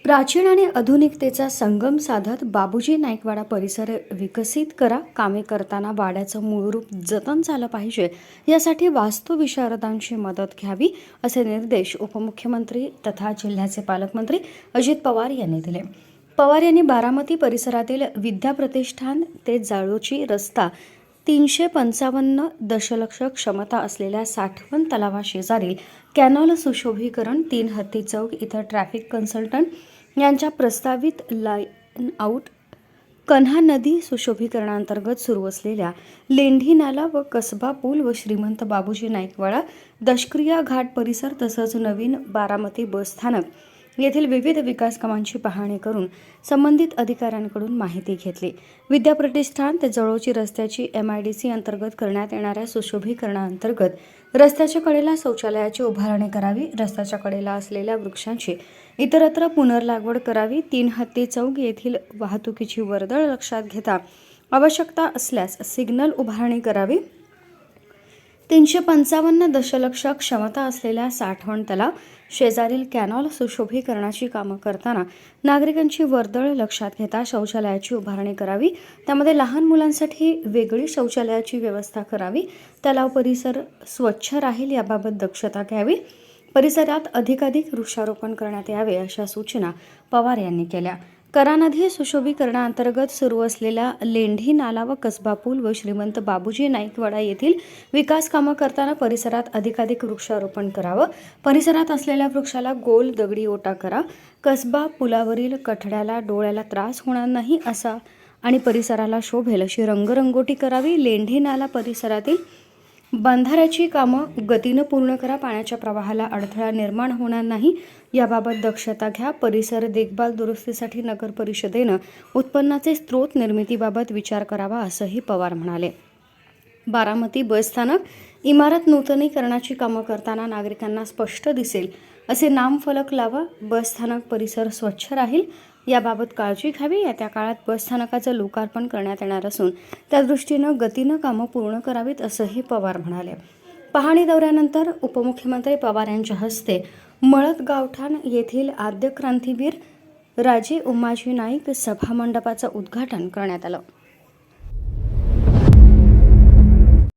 प्राचीन आणि आधुनिकतेचा संगम साधत बाबूजी नाईकवाडा परिसर विकसित करा. कामे करताना वाड्याचं मूळ रूप जतन झालं पाहिजे, यासाठी वास्तुविशारदांची मदत घ्यावी, असे निर्देश उपमुख्यमंत्री तथा जिल्ह्याचे पालकमंत्री अजित पवार यांनी दिले. पवार यांनी बारामती परिसरातील विद्याप्रतिष्ठान ते जाळोजी रस्ता 355 दशलक्ष क्षमता असलेल्या साठवण तलावाशेजारील कॅनॉल सुशोभीकरण, 3 हत्ती चौक इथं ट्रॅफिक कन्सल्टंट यांच्या प्रस्तावित लाईन आउट, कन्हा नदी सुशोभीकरणांतर्गत सुरू असलेल्या लेंढी नाला व कसबा पूल व श्रीमंत बाबूजी नाईकवाडा दशक्रिया घाट परिसर तसंच नवीन बारामती बसस्थानक येथील विविध विकास कामांची पाहणी करून संबंधित अधिकाऱ्यांकडून माहिती घेतली. विद्याप्रतिष्ठान ते जळोजी रस्त्याची MIDC अंतर्गत करण्यात येणाऱ्या सुशोभीकरणाअंतर्गत रस्त्याच्या कडेला शौचालयाची उभारणी करावी, रस्त्याच्या कडेला असलेल्या वृक्षांची इतरत्र पुनर्लागवड करावी, 3 हत्ती चौक येथील वाहतुकीची वर्दळ लक्षात घेता आवश्यकता असल्यास सिग्नल उभारणी करावी, 355 दशलक्ष क्षमता असलेल्या साठवण तलाव शेजारील कॅनॉल सुशोभीकरणाची कामं करताना नागरिकांची वर्दळ लक्षात घेता शौचालयाची उभारणी करावी, त्यामध्ये लहान मुलांसाठी वेगळी शौचालयाची व्यवस्था करावी, तलाव परिसर स्वच्छ राहील याबाबत दक्षता घ्यावी, परिसरात अधिकाधिक वृक्षारोपण करण्यात यावे, अशा सूचना पवार यांनी केल्या. करा नदी सुशोभीकरणाअंतर्गत सुरू असलेल्या लेंढी नाला व कसबा पूल व श्रीमंत बाबूजी नाईकवाडा येथील विकास कामं करताना परिसरात अधिकाधिक वृक्षारोपण करावं, परिसरात असलेल्या वृक्षाला गोल दगडी ओटा करा, कसबा पुलावरील कठड्याला डोळ्याला त्रास होणार नाही असा आणि परिसराला शोभेल अशी रंगरंगोटी करावी, लेंढी नाला परिसरातील बंधाऱ्याची कामं गतीनं पूर्ण करा, पाण्याच्या प्रवाहाला अडथळा निर्माण होणार नाही याबाबत दक्षता घ्या, परिसर देखभाल दुरुस्तीसाठी नगर परिषदेनं उत्पन्नाचे स्रोत निर्मितीबाबत विचार करावा, असंही पवार म्हणाले. बारामती बसस्थानक इमारत नूतनीकरणाची कामं करताना नागरिकांना स्पष्ट दिसेल असे नामफलक लावा, बसस्थानक परिसर स्वच्छ राहील याबाबत काळजी घ्यावी. येत्या काळात बसस्थानकाचं लोकार्पण करण्यात येणार असून त्या दृष्टीनं गतीनं कामं पूर्ण करावीत, असंही पवार म्हणाले. पाहणी दौऱ्यानंतर उपमुख्यमंत्री पवार यांच्या हस्ते मळद गावठाण येथील आद्य क्रांतीवीर राजे उमाजी नाईक सभामंडपाचं उद्घाटन करण्यात आलं.